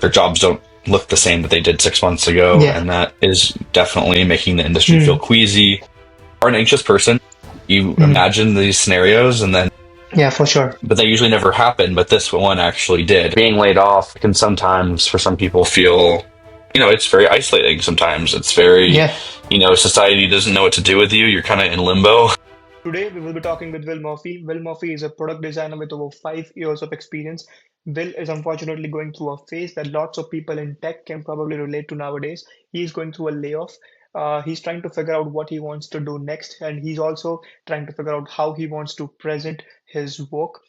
their jobs don't look the same that they did 6 months ago, Yeah. and that is definitely making the industry feel Mm. queasy. Or an anxious person, you Mm. imagine these scenarios, and then Yeah, for sure. but they usually never happen. But this one actually did. Being laid off can sometimes, for some people, feel, it's very isolating. Sometimes it's very, Yeah. society doesn't know what to do with you. You're kind of in limbo. Today, we will be talking with Will Murphy. Will Murphy is a product designer with over 5 years of experience. Will is unfortunately going through a phase that lots of people in tech can probably relate to nowadays. He is going through a layoff. He's trying to figure out what he wants to do next, and he's also trying to figure out how he wants to present his work.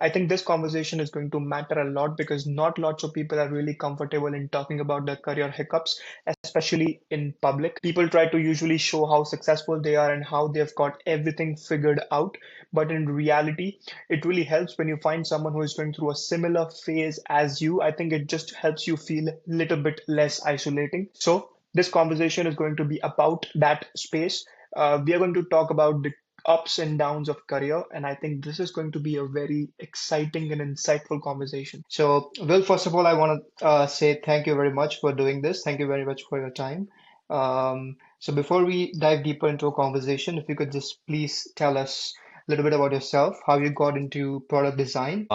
I think this conversation is going to matter a lot because not lots of people are really comfortable in talking about their career hiccups, especially in public. People try to usually show how successful they are and how they've got everything figured out. But in reality, it really helps when you find someone who is going through a similar phase as you. I think it just helps you feel a little bit less isolating. So, this conversation is going to be about that space. We are going to talk about the ups and downs of career. And I think this is going to be a very exciting and insightful conversation. So, Will, first of all, I want to say thank you very much for doing this. Thank you very much for your time. So, before we dive deeper into a conversation, if you could just please tell us a little bit about yourself, how you got into product design.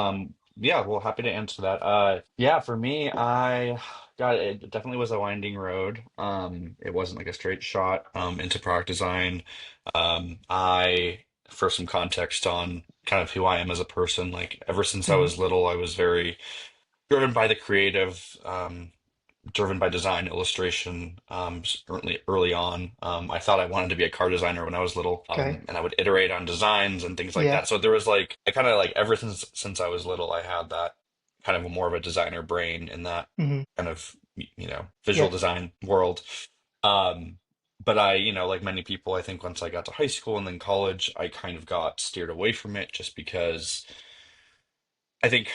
Yeah, well, happy to answer that. Yeah, for me, it definitely was a winding road. It wasn't like a straight shot into product design. For some context on kind of who I am as a person, like ever since I Hmm. was little, I was very driven by the creative, driven by design, illustration, early on. I thought I wanted to be a car designer when I was little, Okay. and I would iterate on designs and things like Yeah. that. So there was like, I kind of like ever since I was little, I had that kind of more of a designer brain in that Hmm. kind of, visual Yeah. design world. Um, but like many people, I think once I got to high school and then college, I kind of got steered away from it just because. I think,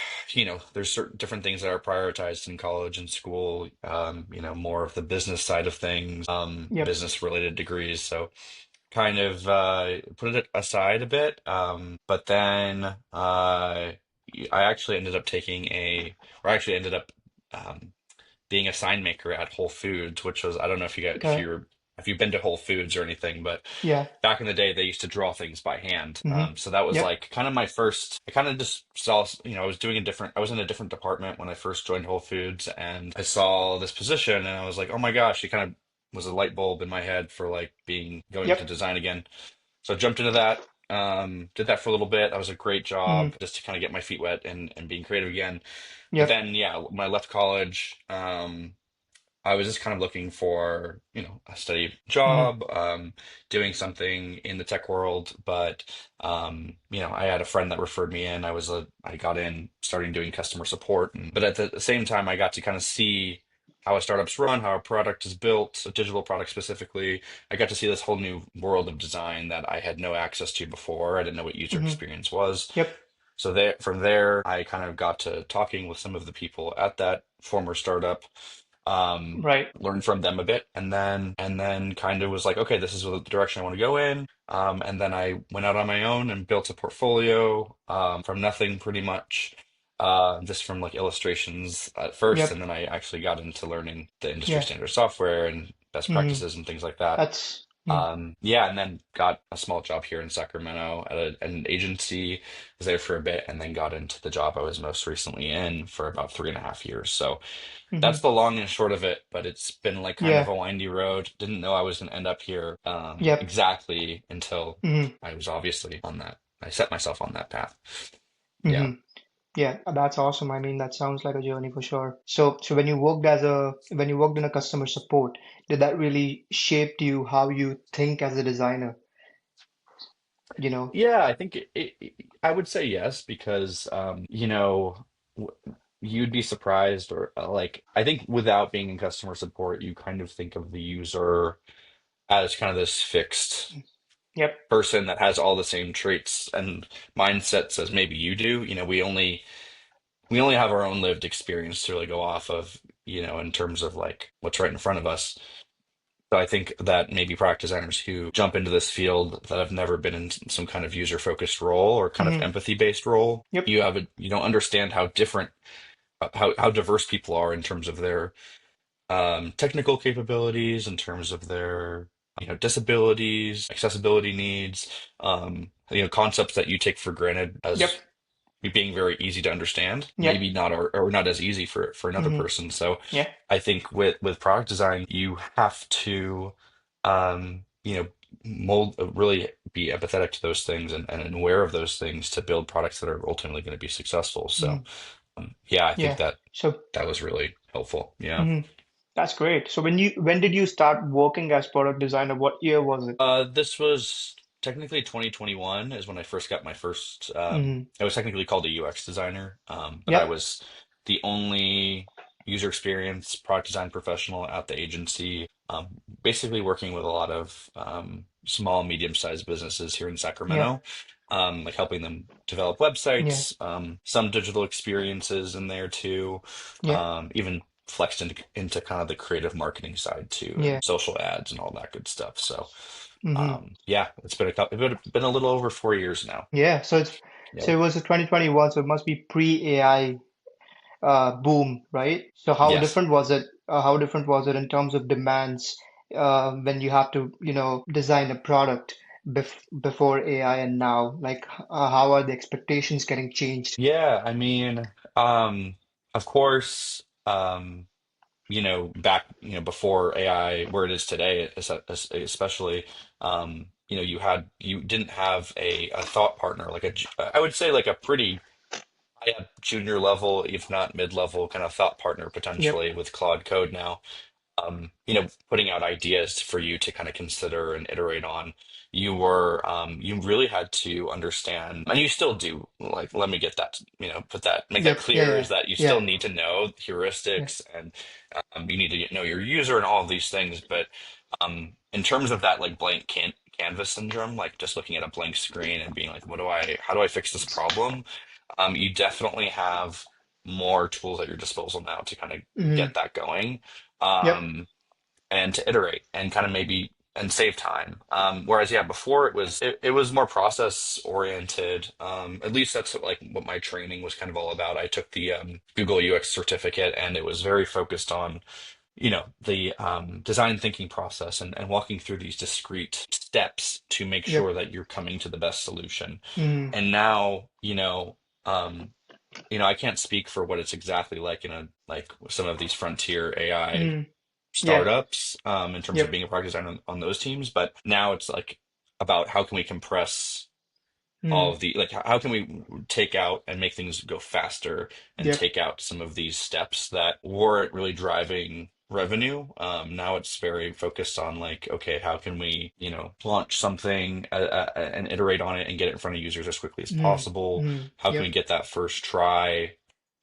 there's certain different things that are prioritized in college and school, more of the business side of things, Yep. business related degrees. So kind of put it aside a bit. But then I actually ended up or I actually ended up um, being a sign maker at Whole Foods, which was, I don't know Okay. if you've been to Whole Foods or anything, but Yeah. back in the day they used to draw things by hand. Hmm. So that was Yep. like kind of my first. I kind of just saw, I was in a different department when I first joined Whole Foods, and I saw this position, and I was like, oh my gosh, it kind of was a light bulb in my head for like being going into Yep. design again. So I jumped into that. Did that for a little bit. That was a great Hmm. job just to kind of get my feet wet and being creative again. But Yep. then, yeah, when I left college, I was just kind of looking for, a steady Hmm. job, doing something in the tech world. But, I had a friend that referred me in. I got in starting doing customer support. But at the same time, I got to kind of see how a startup's run, how a product is built, a digital product specifically. I got to see this whole new world of design that I had no access to before. I didn't know what user Hmm. experience was. Yep. So from there, I kind of got to talking with some of the people at that former startup, Right. learned from them a bit, and then kind of was like, okay, this is the direction I want to go in. And then I went out on my own and built a portfolio from nothing, pretty much, just from like illustrations at first, and Yep. then I actually got into learning the industry Yeah. standard software and best Hmm. practices and things like that. That's mm, Yeah, and then got a small job here in Sacramento at an agency. Was there for a bit, and then got into the job I was most recently in for about 3.5 years. So hmm. that's the long and short of it. But it's been like kind of Yeah. a windy road. Didn't know I was going to end up here Yep. exactly until Hmm. I was obviously on that. I set myself on that path. Yeah. Hmm. Yeah, that's awesome. I mean, that sounds like a journey for sure. So when you worked in a customer support, did that really shape you how you think as a designer? You know? Yeah, I think I would say yes because w- you'd be surprised or like I think without being in customer support, you kind of think of the user as kind of this fixed Yep. person that has all the same traits and mindsets as maybe you do. We only have our own lived experience to really go off of, in terms of like what's right in front of us. So I think that maybe product designers who jump into this field that have never been in some kind of user focused role or kind of Hmm. empathy based role, Yep. you don't understand how different how diverse people are in terms of their technical capabilities, in terms of their disabilities, accessibility needs, concepts that you take for granted Yep. as being very easy to understand, Yep. maybe not or not as easy for another Hmm. person. So Yeah. I think with product design, you have to mold really be empathetic to those things and aware of those things to build products that are ultimately going to be successful. So Hmm. yeah, I think Yeah. that So, that was really helpful. Yeah. mhm. That's great. So when did you start working as product designer? What year was it? This was technically 2021 is when I first got my first. Hmm. I was technically called a UX designer, but I Yep. was the only user experience product design professional at the agency, basically working with a lot of small, medium-sized businesses here in Yep. Sacramento, like helping them develop Yeah. websites, some digital experiences in there too, Yeah. even flexed into kind of the creative marketing side too, Yeah. and social ads and all that good stuff. So, Hmm. yeah, it's been been a little over 4 years now. Yeah. So Yep. it was a 2021, so it must be pre-AI boom, right? So how Yes. different was it? How different was it in terms of demands when you have to, design a product before AI and now? Like, how are the expectations getting changed? Yeah, I mean, of course, back, before AI, where it is today, especially, you didn't have a thought partner, like I would say like a pretty high up junior level, if not mid-level kind of thought partner Yep. potentially with Claude Code now. Putting out ideas for you to kind of consider and iterate on. You really had to understand, and you still do, like, let me get that, make that Yep. Yeah. clear, is Yeah. that you still Yeah. need to know Yeah. heuristics and you need to know your user and all of these things. But in terms of that, like, blank canvas syndrome, like just looking at a blank screen and being like, how do I fix this problem? You definitely have more tools at your disposal now to kind of Hmm. get that going, Yep. um, and to iterate and kind of maybe and save time. Whereas, yeah, before it was more process oriented. At least that's what my training was kind of all about. I took the Google UX certificate, and it was very focused on the design thinking process and walking through these discrete steps to make sure Yep. that you're coming to the best solution. Hmm. And now, um, I can't speak for what it's exactly like in a like some of these frontier AI Hmm. Yeah. startups, in terms of Yep. being a product designer on those teams, but now it's like about how can we compress all Hmm. of the, like, how can we take out and make things go faster and Yep. take out some of these steps that weren't really driving revenue. Now it's very focused on, like, okay, how can we, launch something, and iterate on it and get it in front of users as quickly as Hmm. possible? Hmm. How can we Yep. get that first try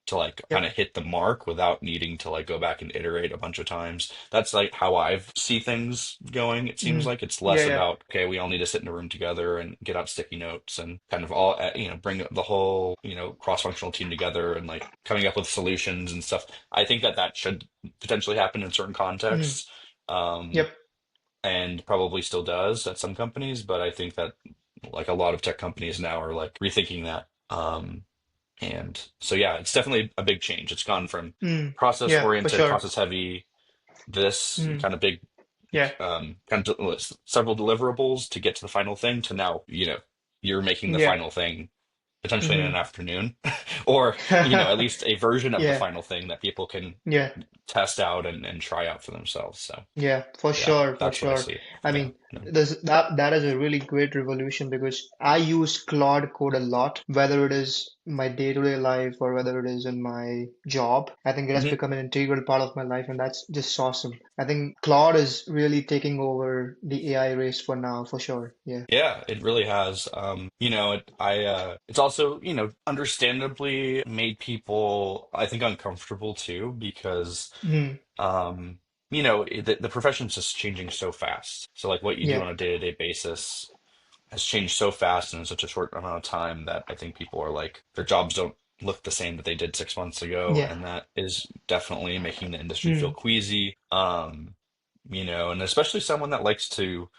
to, like, kind of Yep. hit the mark without needing to, like, go back and iterate a bunch of times? That's like how I see things going. It seems Hmm. like it's Yeah. less Yeah. about, okay, we all need to sit in a room together and get out sticky notes and kind of all, bring the whole, cross-functional team together and, like, coming up with solutions and stuff. I think that should potentially happen in certain Hmm. contexts, um, Yep. and probably still does at some companies, but I think that, like, a lot of tech companies now are, like, rethinking that. And so, yeah, it's definitely a big change. It's gone from Hmm. process Yeah, for oriented, sure. process heavy, this Hmm. kind of big, Yeah. kind of several deliverables to get to the final thing, to now, you're making the Yeah. final thing potentially in Hmm. an afternoon, or, at least a version of the Yeah. final thing that people can Yeah. test out and try out for themselves. So, Yeah, for yeah, sure, for that's what I sure. see. I Yeah. mean, that is a really great revolution because I use Claude Code a lot, whether it is my day-to-day life or whether it is in my job. I think it has Mhm. become an integral part of my life, and that's just awesome. I think Claude is really taking over the AI race for now, for sure. Yeah. Yeah, it really has. It's also, understandably made people, I think, uncomfortable too, because, Mm, um, the profession's just changing so fast. So, like, what you do yeah. on a day-to-day basis has changed so fast and in such a short amount of time that I think people are like, their jobs don't look the same that they did 6 months ago, Yeah. and that is definitely making the industry feel Mm, queasy. And especially someone that likes to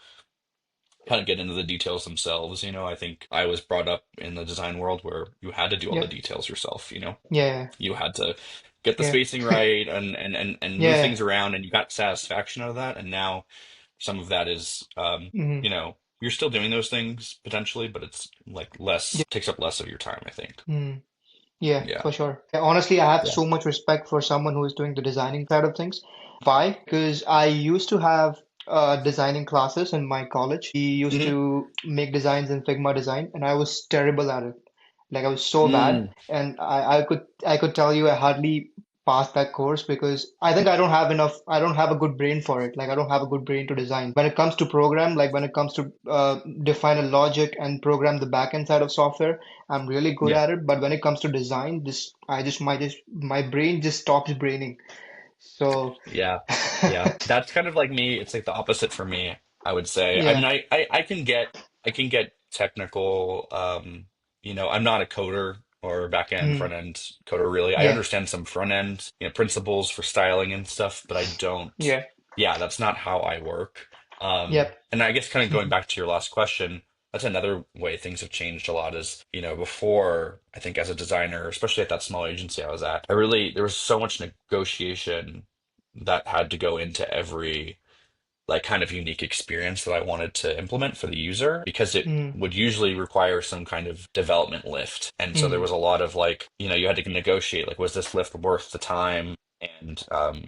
kind of get into the details themselves. I think I was brought up in the design world where you had to do all the yep. details yourself. Yeah. You had to get the Yeah. spacing right and move Yeah. things around, and you got satisfaction out of that. And now some of that is, Hmm. you're still doing those things potentially, but it's like less, Yeah. takes up less of your time, I think. Mm. Yeah, Yeah. for sure. Yeah, honestly, I have Yeah. so much respect for someone who is doing the designing side of things. Why? Because I used to have designing classes in my college. We used Hmm. to make designs in Figma design, and I was terrible at it. Like I was so bad, Mm. and I could tell you I hardly passed that course because I think I don't have a good brain for it. Like I don't have a good brain to design. When it comes to program, like when it comes to define a logic and program the backend side of software, I'm really good Yeah. at it. But when it comes to design, my brain just stops braining. So Yeah. Yeah. That's kind of like me. It's like the opposite for me, I would say. I mean, yeah. I can get technical. I'm not a coder or back end, Mm, front end coder really. I yeah. understand some front end, principles for styling and stuff, but I don't, Yeah. yeah, that's not how I work. Yep. And I guess kind of going back to your last question, that's another way things have changed a lot is, before, I think as a designer, especially at that small agency I was at, there was so much negotiation that had to go into every like kind of unique experience that I wanted to implement for the user because it Mm, would usually require some kind of development lift. And so there mm, was a lot of like, you had to negotiate like, was this lift worth the time? And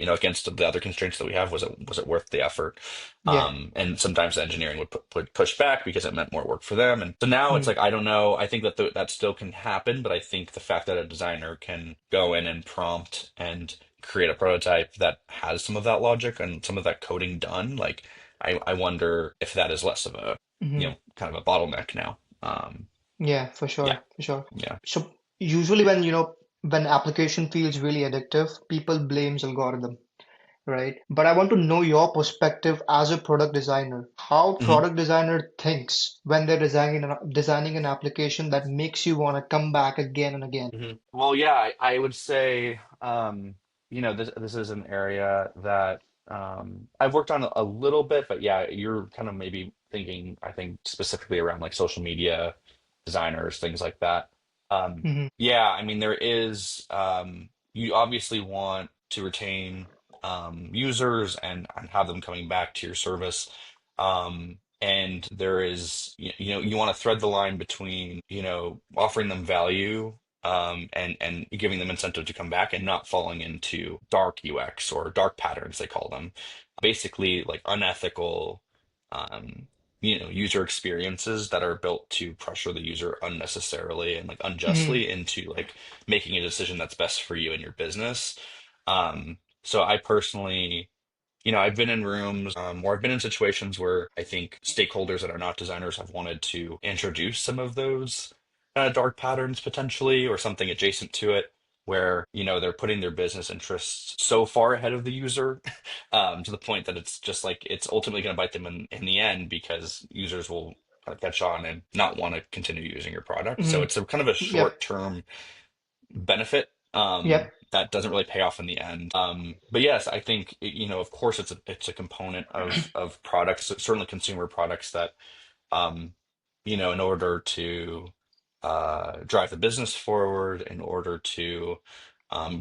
against the other constraints that we have, was it worth the effort? yeah. And sometimes the engineering would push back because it meant more work for them. And so now it's Mm, like I don't know. I think that that still can happen, but I think the fact that a designer can go in and prompt and create a prototype that has some of that logic and some of that coding done, like I wonder if that is less of a, mhm. kind of a bottleneck now. Yeah, for Yeah, sure, for sure. yeah. So usually when application feels really addictive, people blames algorithm, right? But I want to know your perspective as a product designer. How Mhm. product designer thinks when they're designing an application that makes you want to come back again and again. Well, yeah, I would say, this is an area that I've worked on a little bit, but yeah, you're kind of maybe thinking, I think, specifically around like social media designers, things like that. Hmm. Yeah, I mean, you obviously want to retain users and have them coming back to your service. And there is, you want to thread the line between, offering them value and giving them incentive to come back and not falling into dark UX or dark patterns, they call them. Basically, like unethical, user experiences that are built to pressure the user unnecessarily and like Hmm. unjustly into like making a decision that's best for you and your business. So I personally, I've been in rooms or I've been in situations where I think stakeholders that are not designers have wanted to introduce some of those kind of dark patterns potentially or something adjacent to it, where, they're putting their business interests so far ahead of the user, to the point that it's just like it's ultimately going to bite them in the end because users will kind of catch on and not want to continue using your product. So Hmm. it's a kind of a Yep. short-term benefit Yep. that doesn't really pay off in the end. But yes, I think of course it's a component of products, certainly consumer products that in order to drive the business forward, in order to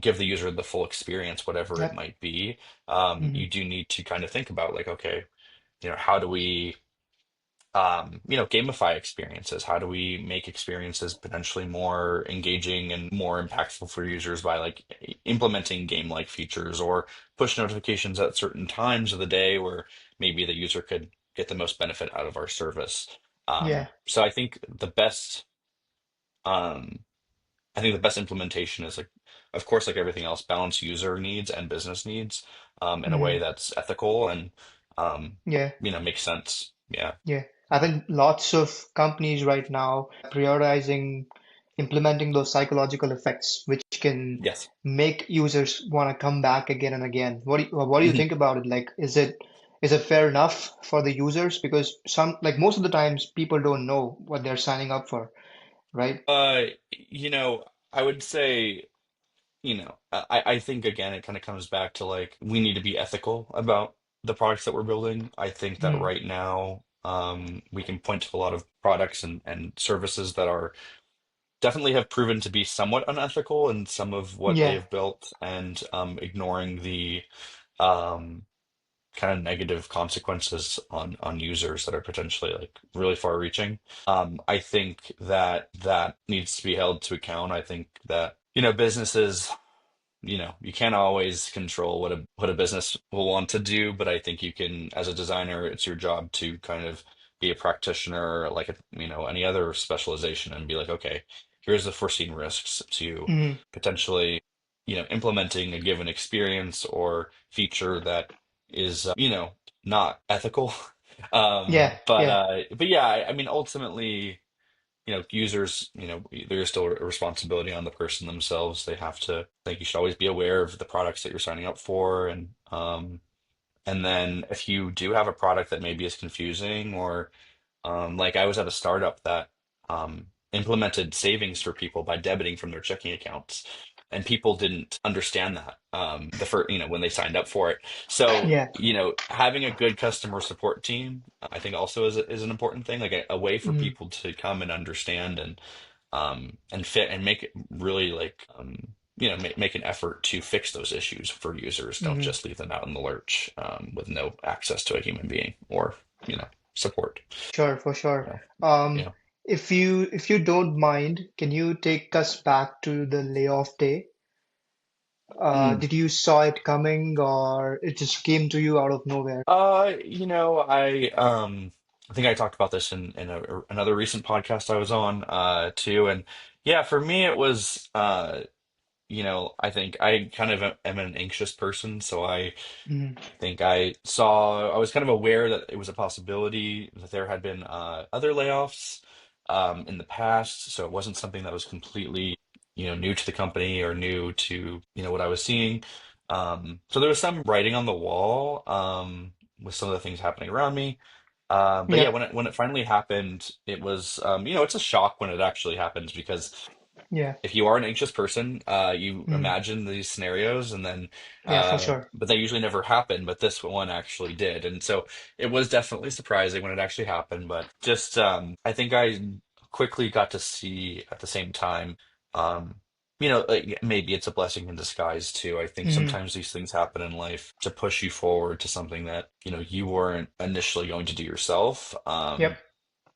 give the user the full experience, whatever it Yep. might be, Hmm. you do need to kind of think about like, okay, how do we gamify experiences? How do we make experiences potentially more engaging and more impactful for users by like implementing game-like features or push notifications at certain times of the day where maybe the user could get the most benefit out of our service. Yeah. So um, I think the best implementation is like, of course, like everything else, balance user needs and business needs in a way Hmm. that's ethical and um, Yeah. makes sense. Yeah. Yeah, I think lots of companies right now prioritizing implementing those psychological effects, which can Yes. make users want to come back again and again. What do you think about it? Like, is it fair enough for the users? Because most of the times people don't know what they're signing up for, right? I would say, I think again, it kind of comes back to like we need to be ethical about the products that we're building. I think that Mm, right now, we can point to a lot of products and services that are definitely have proven to be somewhat unethical in some of what Yeah. they've built, and ignoring the um, kind of negative consequences on users that are potentially like really far reaching. I think that that needs to be held to account. I think that, businesses, you can't always control what a business will want to do, but I think you can, as a designer, it's your job to kind of be a practitioner, like any other specialization, and be like, okay, here's the foreseen risks to Hmm. potentially, implementing a given experience or feature that is, not ethical. Yeah. Yeah. But yeah, I mean, ultimately, users, there's still a responsibility on the person themselves. They have to, I think you should always be aware of the products that you're signing up for. And then if you do have a product that maybe is confusing, or like I was at a startup that implemented savings for people by debiting from their checking accounts, and people didn't understand that the first, when they signed up for it. So, Yeah. having a good customer support team, I think also is an important thing, like a way for Hmm. people to come and understand and fit and make it really like make an effort to fix those issues for users. Don't Hmm. just leave them out in the lurch with no access to a human being or support. Sure, for sure. Yeah. Um, Yeah. if you don't mind, can you take us back to the layoff day? Mm. Did you saw it coming, or it just came to you out of nowhere? I think I talked about this in another recent podcast I was on too. And yeah, for me it was I think I kind of am an anxious person, so I Hmm. think I was kind of aware that it was a possibility that there had been other layoffs in the past, so it wasn't something that was completely, new to the company or new to, what I was seeing. So there was some writing on the wall with some of the things happening around me. But yeah, Yep. when it finally happened, it was it's a shock when it actually happens, because Yeah. if you are an anxious person, you Mm. imagine these scenarios, and then, Yeah, for sure. but they usually never happen. But this one actually did, and so it was definitely surprising when it actually happened. But just, I think I quickly got to see at the same time, um, like maybe it's a blessing in disguise too. I think Hmm. sometimes these things happen in life to push you forward to something that you weren't initially going to do yourself. Yep.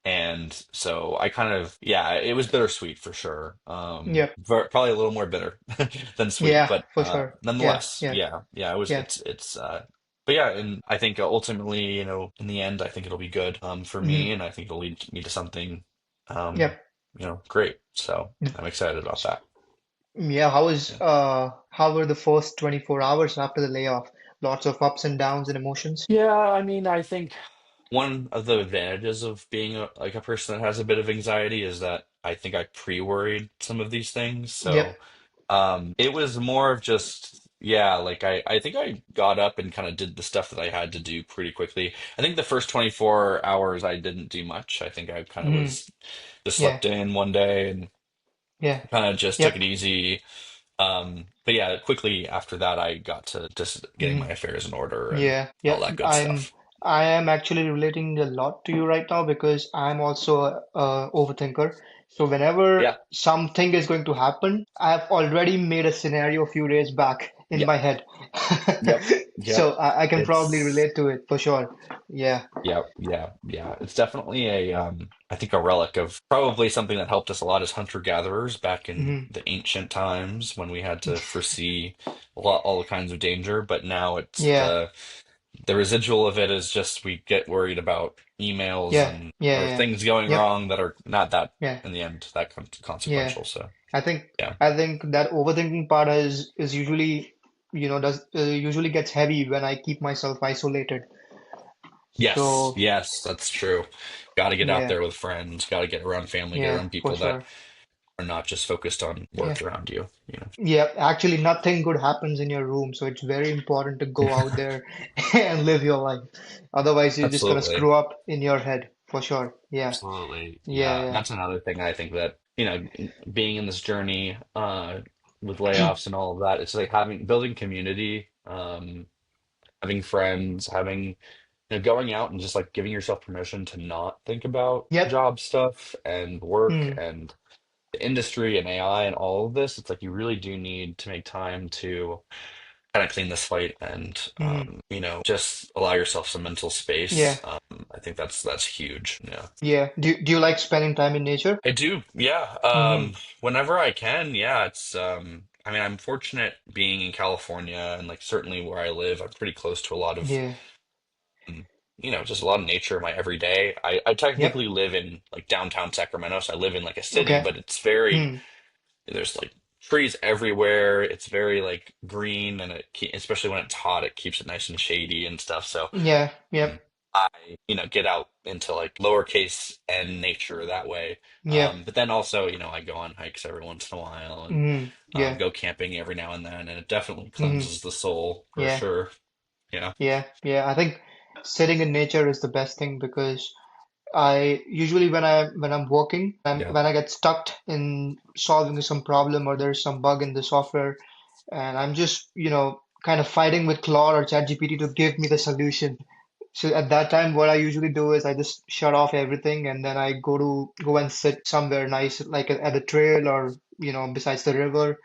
And so I kind of, yeah, it was bittersweet for sure. Yep. Probably a little more bitter than sweet, Yeah, but for sure. Yeah. nonetheless, Yeah. yeah, Yeah. but yeah, and I think ultimately, in the end, I think it'll be good for Hmm. me, and I think it'll lead me to something, um, Yep. great. So I'm excited about that. Yeah. Yeah. How were the first 24 hours after the layoff? Lots of ups and downs and emotions. Yeah, I mean, I think one of the advantages of being like a person that has a bit of anxiety is that I think I pre-worried some of these things. Yep. So it was more of just, yeah, like I think I got up and kind of did the stuff that I had to do pretty quickly. I think the first 24 hours I didn't do much. I think I kind of Hmm. was just Yeah. slept in one day and Yeah. kind of just took it Yep. easy. But yeah, quickly after that I got to just getting Hmm. my affairs in order and Yeah. all Yeah. that good I'm stuff. I am actually relating a lot to you right now because I'm also a overthinker. So whenever Yeah. something is going to happen, I've already made a scenario a few days back in Yeah. my head. Yep. Yep. So I can probably It's relate to it for sure. Yeah. yeah, yeah, yeah. It's definitely I think a relic of probably something that helped us a lot as hunter-gatherers back in Hmm. the ancient times when we had to foresee all kinds of danger. But now it's Yeah. the residual of it is just we get worried about emails Yeah. and Yeah. or Yeah. things going Yep. wrong that are not that Yeah. in the end that Yeah. consequential. So I think yeah. I think that overthinking part is usually does usually gets heavy when I keep myself isolated. Yes, So yes, that's true. Got to get out yeah, there with friends, got to get around family, get yeah, around for people that sure. are not just focused on Yeah. work around you Yeah, actually nothing good happens in your room, so it's very important to go out there and live your life. Otherwise, you're just gonna Absolutely. screw up in your head for sure. Yeah. Absolutely. Yeah, Yeah. And yeah. that's another thing I think that, being in this journey with layoffs and all of that, it's like building community, having friends, going out and just like giving yourself permission to not think about Yep. job stuff and work Hmm. and the industry and AI and all of this, it's like you really do need to make time to kind of clean the slate and Hmm. just allow yourself some mental Yeah, space. I think that's huge. Yeah. yeah. Do you like spending time in nature? I do, yeah. Hmm. Whenever I can, yeah. It's I mean, I'm fortunate being in California and like certainly where I live, I'm pretty close to a lot of Yeah. um, just a lot of nature in my everyday. I Yep. technically live in like downtown Sacramento, so I live in like a city, Okay. but it's very Hmm. there's like trees everywhere. It's very like green and especially when it's hot, it keeps it nice and shady and stuff. So Yeah. Yep. I, get out into like lowercase n nature that way. Yep. But then also, I go on hikes every once in a while and Hmm. Yeah. go camping every now and then, and it definitely Hmm. cleanses the soul for Yeah. sure. Yeah. Yeah. Yeah. I think sitting in nature is the best thing because I usually when I'm working, Yeah. when I get stuck in solving some problem or there's some bug in the software, and I'm just, kind of fighting with Claude or ChatGPT to give me the solution. So at that time, what I usually do is I just shut off everything and then I go and sit somewhere nice, like at a trail or, besides the river.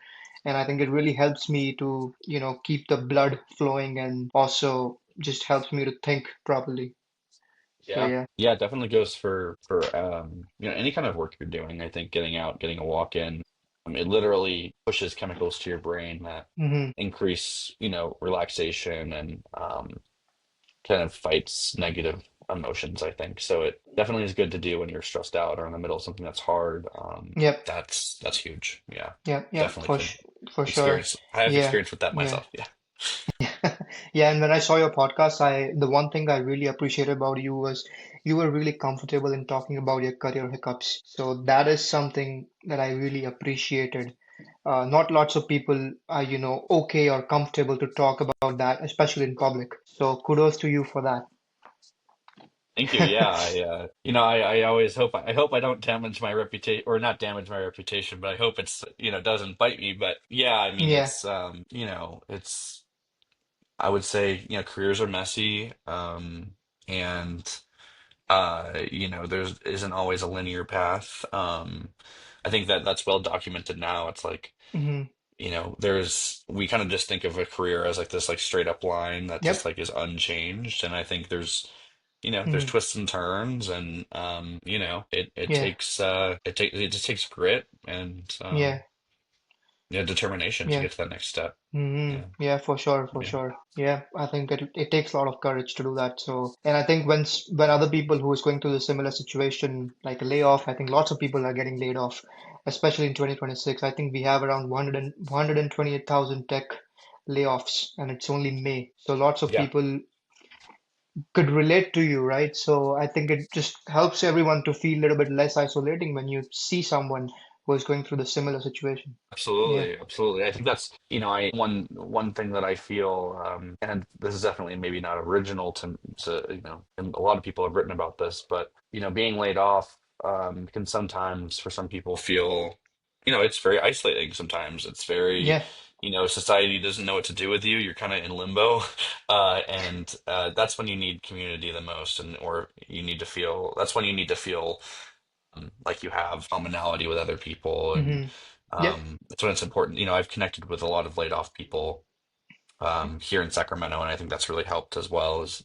And I think it really helps me to, keep the blood flowing and also just helps me to think properly. So Yeah. yeah. Yeah, it definitely goes for any kind of work you're doing. I think getting out, getting a walk in, it literally pushes chemicals to your brain that Hmm. increase, relaxation and kind of fights negative emotions, I think. So it definitely is good to do when you're stressed out or in the middle of something that's hard. Yep. That's huge. Yeah, Yep. Yep. definitely could For sure. experience. I have Yeah. experience with that Yeah. myself. Yeah. Yeah, and when I saw your podcast, the one thing I really appreciated about you was you were really comfortable in talking about your career hiccups. So that is something that I really appreciated. Not lots of people are, okay or comfortable to talk about that, especially in public. So kudos to you for that. Thank you. Yeah, I always hope I hope I don't damage my reputation or not damage my reputation, but I hope it's doesn't bite me. But yeah, I mean Yeah. it's I would say careers are messy, and there's isn't always a linear path. I think that that's well documented now. It's like, Hmm. we kind of just think of a career as like this like straight up line that just Yep. like is unchanged. And I think there's Hmm. twists and turns and it Yeah. takes it just takes grit and Yeah. determination to Yeah. get to that next step. Hmm. Yeah. Yeah, for sure, for Yeah. sure. Yeah, I think it takes a lot of courage to do that. So, and I think when other people who is going through the similar situation, like a layoff, I think lots of people are getting laid off, especially in 2026. I think we have around 128,000 tech layoffs, and it's only May. So lots of Yeah. people could relate to you, right? So I think it just helps everyone to feel a little bit less isolating when you see someone who is going through the similar situation. Yeah. Absolutely, absolutely. I think that's, I one thing that I feel, and this is definitely maybe not original and a lot of people have written about this, but being laid off can sometimes, for some people, feel, it's very isolating. Sometimes it's very, Yeah. society doesn't know what to do with you. You're kind of in limbo, and that's when you need community the most, and or you need to feel. That's when you need to feel like you have commonality with other people and Hmm. Yep. that's when it's important. I've connected with a lot of laid off people here in Sacramento, and I think that's really helped as well. Is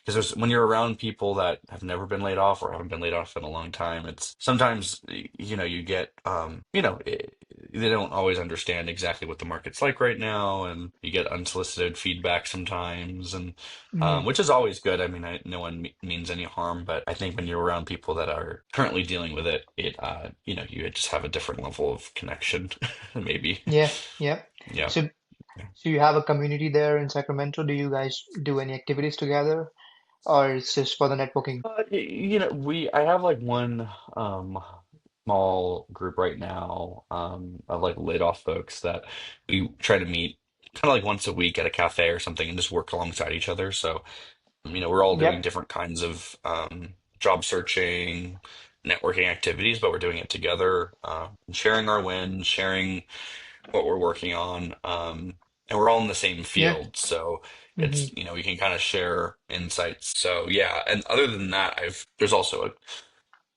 because when you're around people that have never been laid off or haven't been laid off in a long time, it's sometimes you get they don't always understand exactly what the market's like right now, and you get unsolicited feedback sometimes, and Hmm. which is always good. I mean, no one means any harm, but I think when you're around people that are currently dealing with it, you just have a different level of connection, maybe. Yeah, yeah. Yeah. So, so you have a community there in Sacramento. Do you guys do any activities together, or it's just for the networking? I have like one um small group right now of like laid off folks that we try to meet kind of like once a week at a cafe or something and just work alongside each other. So, we're all doing Yep. different kinds of job searching, networking activities, but we're doing it together, sharing our wins, sharing what we're working on. And we're all in the same Yeah. field. So Hmm. it's, we can kind of share insights. So yeah. And other than that, there's also a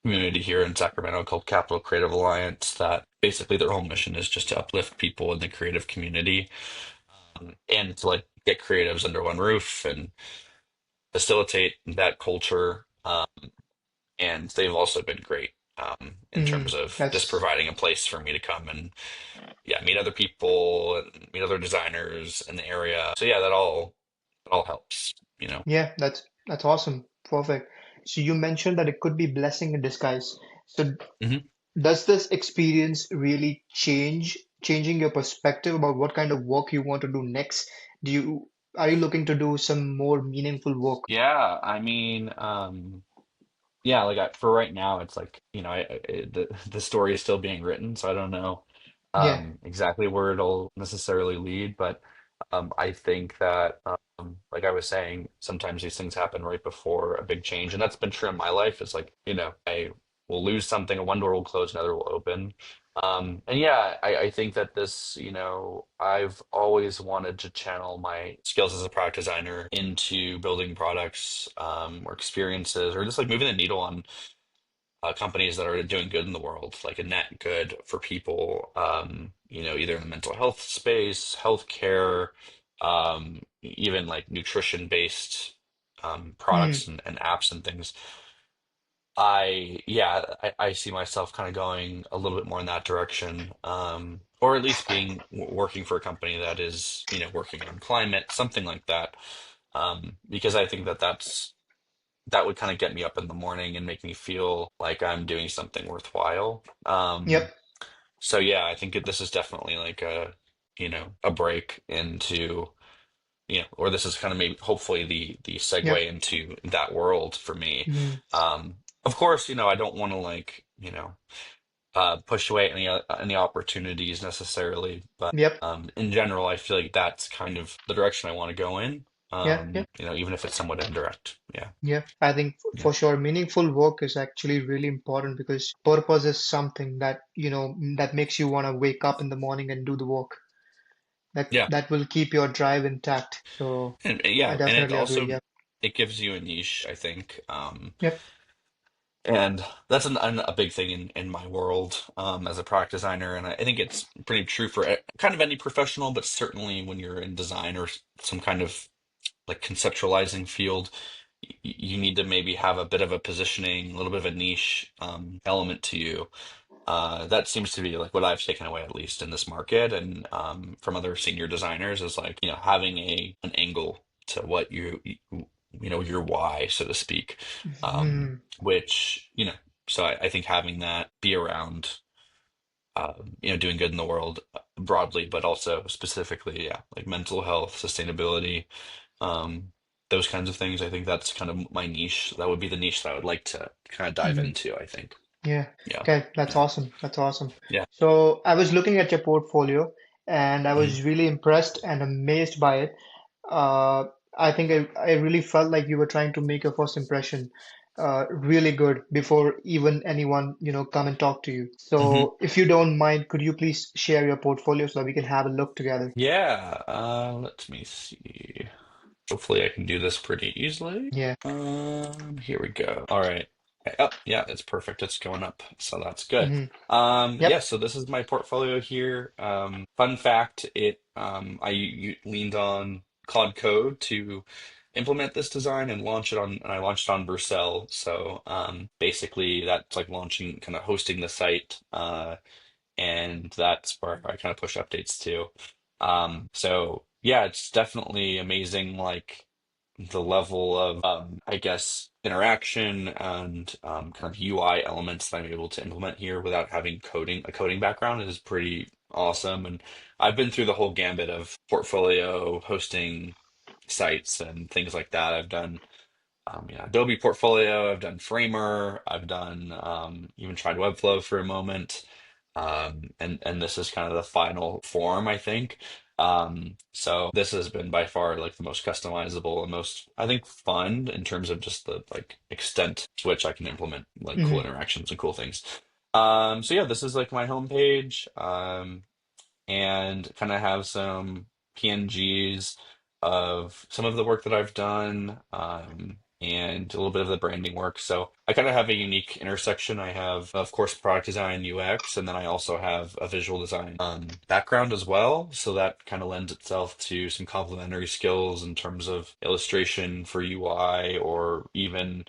community here in Sacramento called Capital Creative Alliance that basically their whole mission is just to uplift people in the creative community, and to like get creatives under one roof and facilitate that culture. And they've also been great in terms of just That's providing a place for me to come and yeah, meet other people and meet other designers in the area. So yeah, that all helps, you know. Yeah, that's awesome. Perfect. So you mentioned that it could be blessing in disguise. So Hmm. does this experience really changing your perspective about what kind of work you want to do next? Do you Are you looking to do some more meaningful work? Yeah, I mean, yeah, like for right now, it's like, the story is still being written, so I don't know Yeah. exactly where it'll necessarily lead, but I think that like I was saying, sometimes these things happen right before a big change, and that's been true in my life. It's like, I will lose something, one door will close, another will open. And yeah, I think that this, I've always wanted to channel my skills as a product designer into building products, or experiences, or just like moving the needle on companies that are doing good in the world, like a net good for people, either in the mental health space, healthcare, even like nutrition based Mm, products and apps and things. Yeah, I see myself kind of going a little bit more in that direction, or at least working for a company that is, working on climate, something like that, because I think that would kind of get me up in the morning and make me feel like I'm doing something worthwhile. yep. So yeah, I think this is definitely like a break into, or this is kind of maybe hopefully the Yep. segue into that world for me. Mm, Of course, I don't want to like, push away any opportunities necessarily, but yep. in general, I feel like that's kind of the direction I want to go in. Yeah. Yeah. Even if it's somewhat indirect. Yeah. Yeah. I think Yeah. for sure, meaningful work is actually really important because purpose is something that, that makes you want to wake up in the morning and do the work. Yeah. That will keep your drive intact. So I Yeah, and it definitely agree. also Yep. it gives you a niche, I think, Yep. and that's a big thing in my world as a product designer, and I think it's pretty true for kind of any professional, but certainly when you're in design or some kind of like conceptualizing field, you need to maybe have a bit of a positioning, a little bit of a niche element to you. That seems to be like what I've taken away, at least in this market, and from other senior designers, is like, having an angle to what your why, so to speak. Mhm. Which, so I think having that be around, doing good in the world broadly, but also specifically, yeah, like mental health, sustainability, um, those kinds of things. I think that's kind of my niche. That would be the niche that I would like to kind of dive Mhm. into, I think. Yeah. Yeah. Okay. That's Yeah. awesome. That's awesome. Yeah. So I was looking at your portfolio and I Mhm. was really impressed and amazed by it. Uh, I think I really felt like you were trying to make your first impression really good before even anyone, come and talk to you. Mhm. So if you don't mind, could you please share your portfolio so that we can have a look together? Yeah. Let me see. Hopefully I can do this pretty easily. Yeah. Here we go. All right. Okay. Oh, yeah, it's perfect. It's going up, so that's good. Hmm. Yeah, Yep. so this is my portfolio here. Fun fact, leaned on Claude Code to implement this design and I launched on Vercel. So basically that's like launching, kind of hosting the site. And that's where I kind of push updates to. So yeah, it's definitely amazing, like the level of I guess interaction and kind of UI elements that I'm able to implement here without having a coding background is pretty awesome. And I've been through the whole gambit of portfolio hosting sites and things like that. I've done Adobe Portfolio, I've done Framer, I've done even tried Webflow for a moment, and this is kind of the final form, I think. So this has been by far like the most customizable and most, I think, fun in terms of just the like extent to which I can implement like cool Hmm. interactions and cool things. So yeah, this is like my homepage. And kind of have some PNGs of some of the work that I've done. and a little bit of the branding work. So I kind of have a unique intersection. I have, of course, product design, UX, and then I also have a visual design background as well. So that kind of lends itself to some complementary skills in terms of illustration for UI, or even,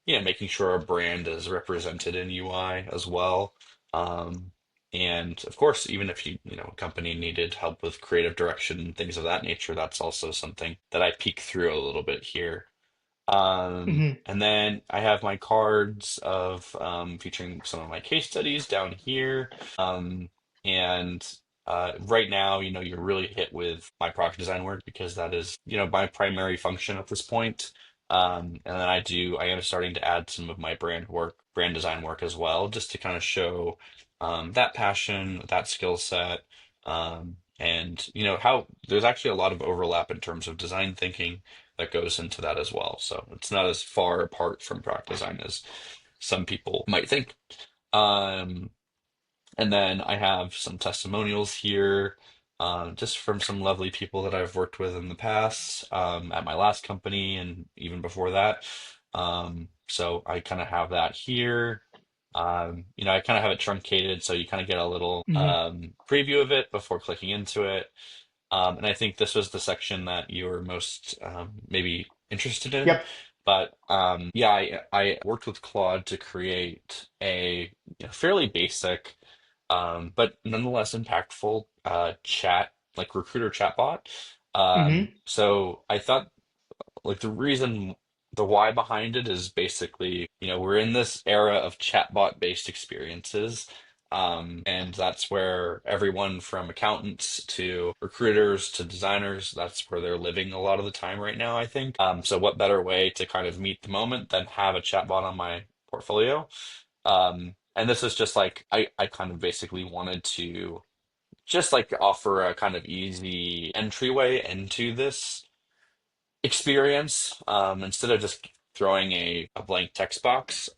making sure our brand is represented in UI as well. Um, and of course, even if a company needed help with creative direction and things of that nature, that's also something that I peek through a little bit here. Hmm. And then I have my cards of featuring some of my case studies down here. And right now, you're really hit with my product design work because that is, my primary function at this point. And then I am starting to add some of my brand design work as well, just to kind of show that passion, that skill set. And how there's actually a lot of overlap in terms of design thinking that goes into that as well. So it's not as far apart from product design as some people might think. Um, and then I have some testimonials here, just from some lovely people that I've worked with in the past, at my last company and even before that. So I kind of have that here. I kind of have it truncated, so you kind of get a little Hmm. preview of it before clicking into it. And I think this was the section that you were most maybe interested in. Yep. But yeah, I worked with Claude to create a fairly basic, but nonetheless impactful chat, like recruiter chatbot. Hmm. So I thought, like, the why behind it is basically, we're in this era of chatbot based experiences. And that's where everyone from accountants to recruiters to designers, that's where they're living a lot of the time right now, I think. So what better way to kind of meet the moment than have a chatbot on my portfolio? And this is just like, I kind of basically wanted to just like offer a kind of easy entryway into this experience, instead of just throwing a blank text box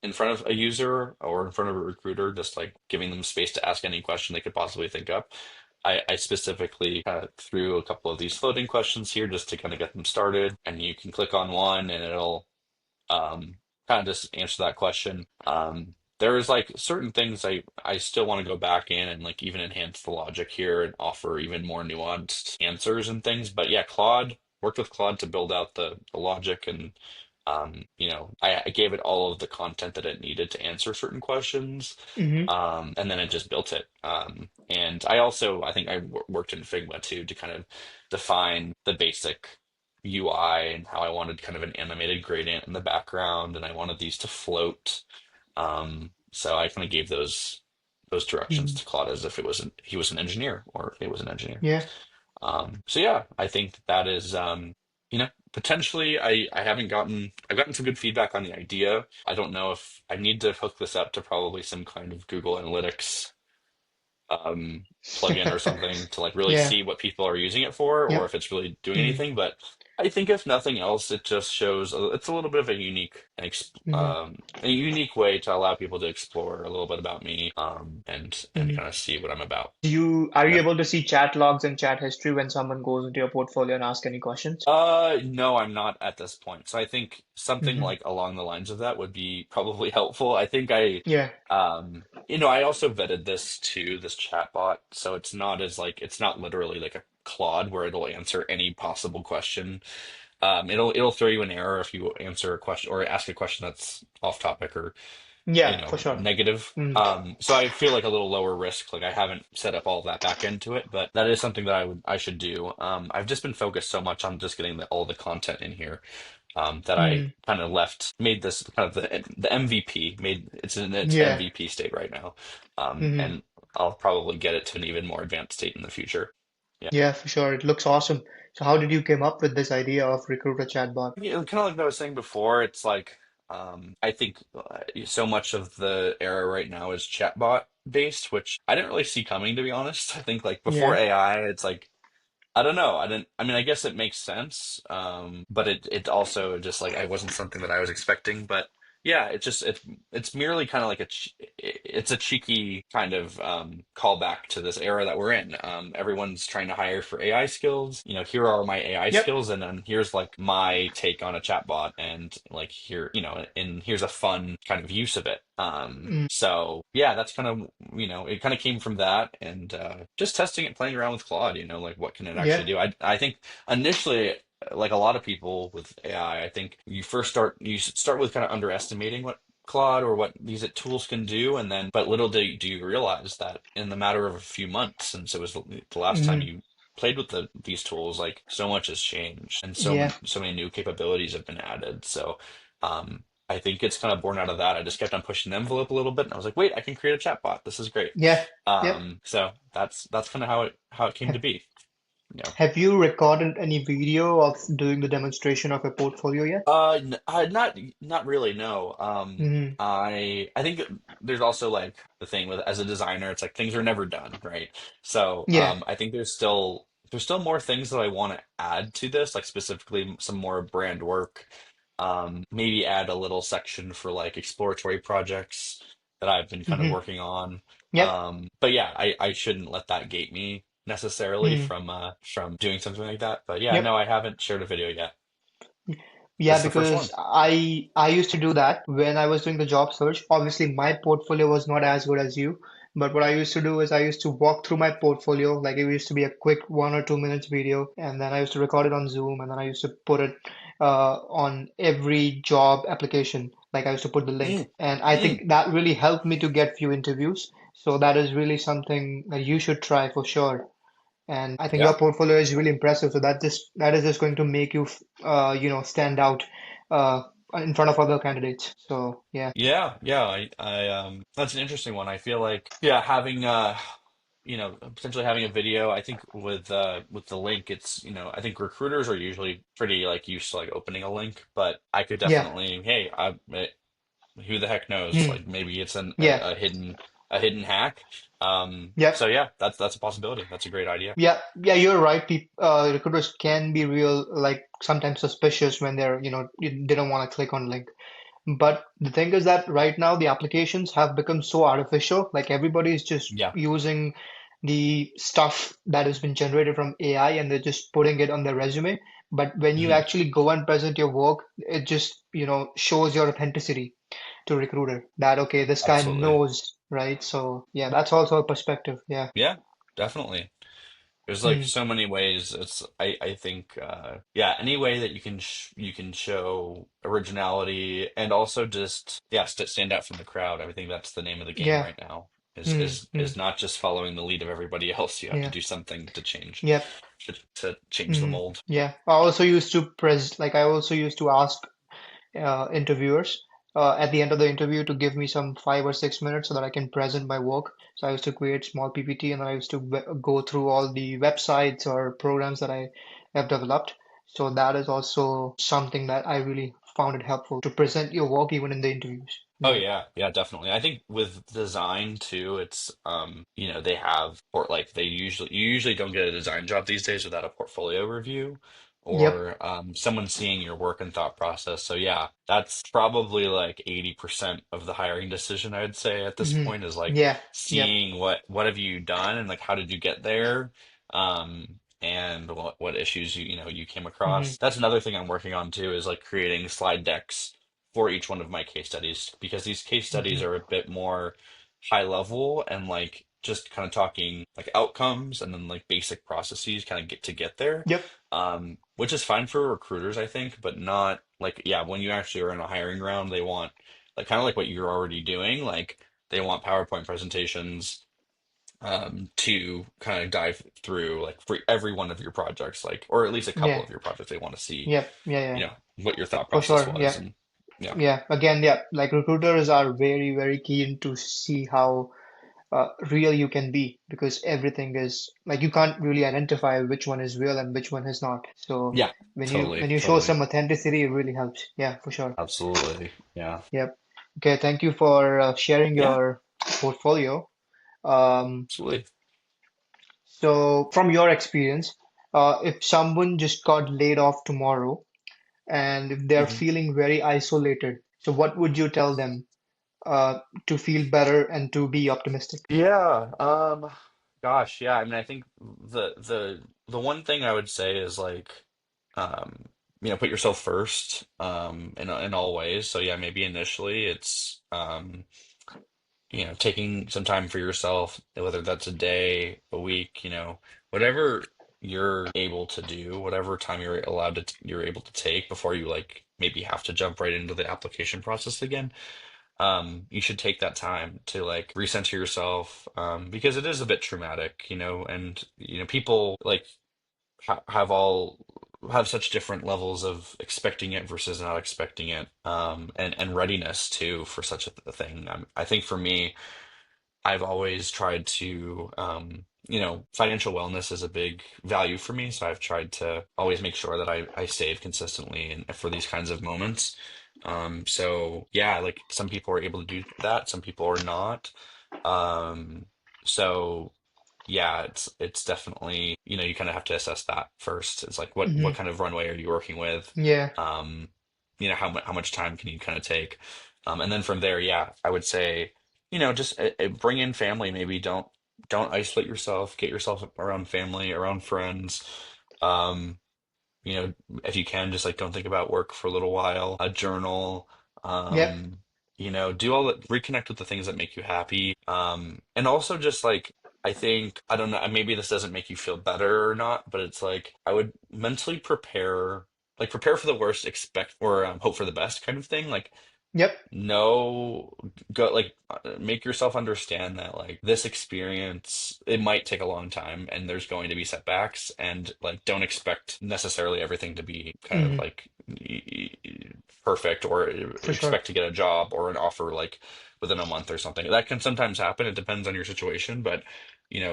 in front of a user or in front of a recruiter, just like giving them space to ask any question they could possibly think up. I specifically threw a couple of these floating questions here just to kind of get them started, and you can click on one and it'll kind of just answer that question. There's like certain things I still want to go back in and like even enhance the logic here and offer even more nuanced answers and things. But yeah, Claude worked with Claude to build out the logic, and I gave it all of the content that it needed to answer certain questions. Hmm. And then it just built it. And I think worked in Figma too to kind of define the basic UI and how I wanted kind of an animated gradient in the background, and I wanted these to float. So I kind of gave those directions Hmm. to Claude as if he was an engineer or it was an engineer. Yeah. So yeah, I think that is potentially I've gotten some good feedback on the idea. I don't know if I need to hook this up to probably some kind of Google Analytics plugin or something to like really Yeah. see what people are using it for, or Yep. if it's really doing Hmm. anything. But I think if nothing else, it just shows it's a little bit of a Hmm. a unique way to allow people to explore a little bit about me, and Hmm. kind of see what I'm about. Are you Yeah. able to see chat logs and chat history when someone goes into your portfolio and asks any questions? No, I'm not at this point. So I think something Hmm. like along the lines of that would be probably helpful. Yeah. I also vetted this chatbot, so it's not literally like a Claude where it'll answer any possible question. It'll throw you an error if you answer a question or ask a question that's off topic or Yeah, for sure. negative. Hmm. So I feel like a little lower risk. Like I haven't set up all of that back into it, but that is something that I should do. I've just been focused so much on just getting all the content in here, that I Hmm. kind of made this kind of the MVP, made it's in its Yeah. MVP state right now. Hmm. And I'll probably get it to an even more advanced state in the future. Yeah. Yeah, for sure. It looks awesome. So how did you came up with this idea of recruiter chatbot? Yeah, kind of like I was saying before, it's like I think so much of the era right now is chatbot based, which I didn't really see coming, to be honest. I think like before Yeah. AI, it's like I don't know. I mean, I guess it makes sense, but it also just like I wasn't something that I was expecting. But Yeah, it's merely kind of like it's a cheeky kind of callback to this era that we're in. Everyone's trying to hire for AI skills. You know, here are my AI Yep. skills, and then here's like my take on a chatbot, and like here, and here's a fun kind of use of it. Mm, So yeah, that's kind of, it kind of came from that, and just testing it, playing around with Claude. Like what can it actually yeah. do? I think initially, like a lot of people with AI, I think you start with kind of underestimating what Claude or what these tools can do, and then but little do you realize that in the matter of a few months, since it was the last time Mm, you played with these tools, like so much has changed, and yeah. so many new capabilities have been added. So I think it's kind of born out of that. I just kept on pushing the envelope a little bit, and I was like, wait, I can create a chatbot. This is great. Yeah. Yep. So that's kind of how it came to Have, be. Yeah. have you recorded any video of doing the demonstration of a portfolio yet? Not really, no. Mm, I think there's also like the thing with as a designer, it's like things are never done, right? So, yeah. I think there's still more things that I want to add to this, like specifically some more brand work. Maybe add a little section for like exploratory projects that I've been kind of Hmm. working on. Yep. But yeah, I shouldn't let that gate me necessarily Mm, from doing something like that. But yeah, no, yep. I haven't shared a video yet. This Yeah, is the first because one. I used to do that when I was doing the job search. Obviously, my portfolio was not as good as you, but what I used to do is I used to walk through my portfolio, like it used to be a quick 1 or 2 minutes video, and then I used to record it on Zoom, and then I used to put it on every job application. Like I used to put the link, Mm, and I mm. think that really helped me to get few interviews. So that is really something that you should try for sure. And I think your Yeah, portfolio is really impressive. So that is just going to make you, stand out uh, in front of other candidates. So yeah, yeah. That's an interesting one. I feel like, yeah, having potentially having a video. I think with the link, it's I think recruiters are usually pretty like used to like opening a link, but I could yeah, definitely, hey, who the heck knows? hmm, Like maybe it's yeah, a hidden hack. So yep. yeah, that's a possibility. That's a great idea. Yeah, yeah, you're right. Recruiters can be real, like sometimes suspicious when they don't want to click on link. But the thing is that right now the applications have become so artificial. Like everybody is just Yeah. using the stuff that has been generated from AI and they're just putting it on their resume. But when you Mhm. actually go and present your work, it just, shows your authenticity to recruiter that, okay, this guy Absolutely. knows, right? So yeah, that's also a perspective. Yeah. Yeah, definitely. There's like Mm, so many ways. I think yeah, any way that you can show originality and also just yeah stand out from the crowd. I think that's the name of the game yeah. right now. Mm, Is mm, not just following the lead of everybody else. You have to yeah. do something to change Yep. to change the Mm, mold. yeah. I also used to ask interviewers at the end of the interview to give me some 5 or 6 minutes so that I can present my work. So I used to create small PPT and I used to go through all the websites or programs that I have developed. So that is also something that I really found it helpful to present your work even in the interviews. Oh Yeah. yeah, yeah, definitely. I think with design too, it's they have or like you usually don't get a design job these days without a portfolio review Yep. or someone seeing your work and thought process. So yeah, that's probably like 80% of the hiring decision, I'd say at this Hmm. point is like Yeah. Yep. seeing what have you done and like how did you get there? And what issues you came Hmm. across. That's another thing I'm working on too is like creating slide decks for each one of my case studies because these case studies Hmm. are a bit more high level and like just kind of talking like outcomes and then like basic processes kind of get there. Yep. Which is fine for recruiters, I think, but not like yeah, when you actually are in a hiring round, they want like kind of like what you're already doing, like they want PowerPoint presentations to kind of dive through like for every one of your projects, like or at least a couple Yeah. of your projects they want to see, Yep. Yeah. Yeah. what your thought For process sure. was Yeah. and yeah. Yeah, again, yeah, like recruiters are very, very keen to see how real you can be because everything is like you can't really identify which one is real and which one is not. So Yeah, when totally, you show totally. some authenticity, it really helps. Yeah, for sure. Absolutely. Yeah. Yep. Okay, thank you for sharing Yeah, your portfolio. Um, absolutely. so from your experience, if someone just got laid off tomorrow and if they're Hmm. feeling very isolated. So what would you tell them to feel better and to be optimistic? Yeah, gosh, yeah. I mean, I think the one thing I would say is like, um, put yourself first, in all ways. So yeah, maybe initially it's, taking some time for yourself, whether that's a day, a week, whatever you're able to do, whatever time you're able to take before you like maybe have to jump right into the application process again. You should take that time to like recenter yourself, because it is a bit traumatic, and people like have such different levels of expecting it versus not expecting it, and readiness too for such a thing. I think for me, I've always tried to, financial wellness is a big value for me. So I've tried to always make sure that I save consistently and for these kinds of moments. So yeah, like some people are able to do that, some people are not. Um, so yeah, it's definitely, you kind of have to assess that first. It's like what Hmm. kind of runway are you working with? Yeah. Um, how much time can you kind of take? And then from there, yeah, I would say, just bring in family. Maybe don't isolate yourself. Get yourself around family, around friends. Um, you know, if you can, just like don't think about work for a little while. A journal. Yep. Um, do all that, reconnect with the things that make you happy. And also just like I think, I don't know, maybe this doesn't make you feel better or not, but it's like I would mentally prepare for the worst, expect or hope for the best kind of thing. Like Yep. no, go like make yourself understand that like this experience, it might take a long time and there's going to be setbacks, and like don't expect necessarily everything to be kind of Hmm. like perfect, or For sure. expect to get a job or an offer like within a month or something. That can sometimes happen. It depends on your situation, but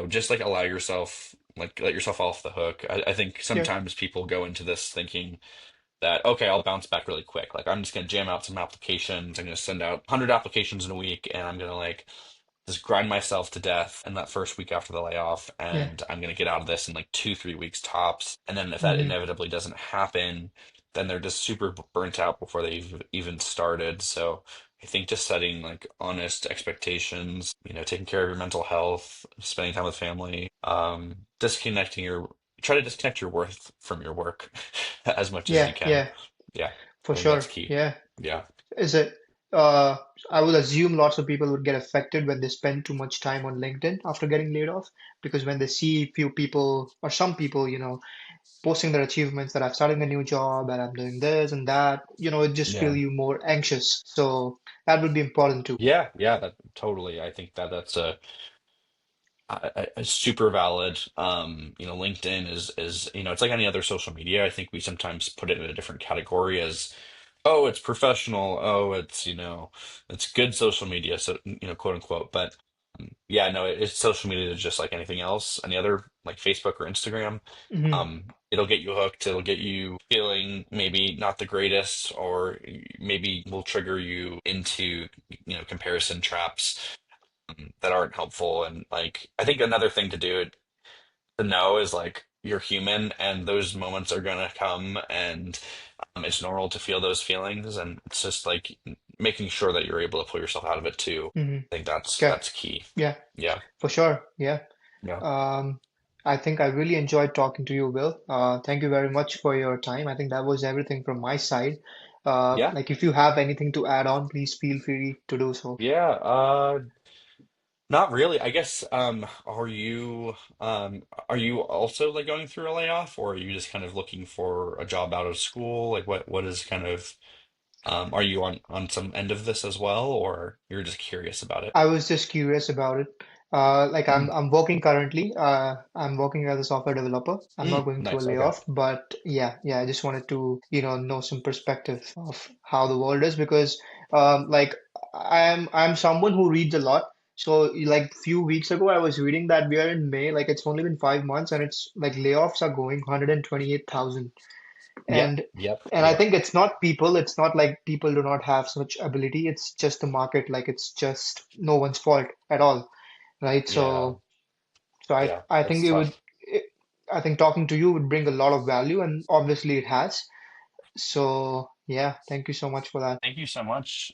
just like allow yourself, like let yourself off the hook. I think Yeah. sometimes people go into this thinking that, okay, I'll bounce back really quick. Like I'm just gonna jam out some applications. I'm gonna send out 100 applications in a week, and I'm gonna like just grind myself to death in that first week after the layoff, Yeah. and I'm gonna get out of this in like 2, 3 weeks tops. And then if that Hmm. inevitably doesn't happen, then they're just super burnt out before they've even started. So I think just setting like honest expectations, taking care of your mental health, spending time with family, disconnecting your try to disconnect your worth from your work as much as you Yeah. can. Yeah. Yeah, For I think that's sure. key. Yeah. Yeah. Is it? Uh, I would assume lots of people would get affected when they spend too much time on LinkedIn after getting laid off, because when they see few people or some people, posting their achievements that I'm starting a new job and I'm doing this and that, it just feel Yeah. you more anxious. So that would be important too. Yeah, yeah, that totally. I think that's a super valid. LinkedIn is it's like any other social media. I think we sometimes put it in a different category as, oh, it's professional. Oh, it's good social media. So, quote unquote. But yeah, no, it's social media is just like anything else, any other like Facebook or Instagram. Hmm. It'll get you hooked. It'll get you feeling maybe not the greatest, or maybe will trigger you into, comparison traps that aren't helpful. And like, I think another thing to know is like you're human and those moments are gonna come, and it's normal to feel those feelings, and it's just like making sure that you're able to pull yourself out of it too. Hmm. I think that's Yeah. that's key. Yeah. Yeah. For sure. Yeah. Yeah. Um, I think I really enjoyed talking to you, Will. Thank you very much for your time. I think that was everything from my side. Yeah. Like if you have anything to add on, please feel free to do so. Yeah. Not really. I guess are you also like going through a layoff, or are you just kind of looking for a job out of school? Like what is kind of are you on some end of this as well, or you're just curious about it? I was just curious about it. Like I'm Mm, I'm working currently. I'm working as a software developer. I'm not going through a nice. Okay. layoff, but yeah. I just wanted to, know some perspective of how the world is because, like I'm someone who reads a lot. So like few weeks ago, I was reading that we are in May. Like it's only been 5 months, and it's like layoffs are going 128,000. Yep. and Yep. and I Yep. think it's not like people do not have such ability, it's just the market, like it's just no one's fault at all, right? Yeah. So i Yeah. i It's think it would tough. I think talking to you would bring a lot of value, and obviously it has. So Yeah, thank you so much for that. Thank you so much.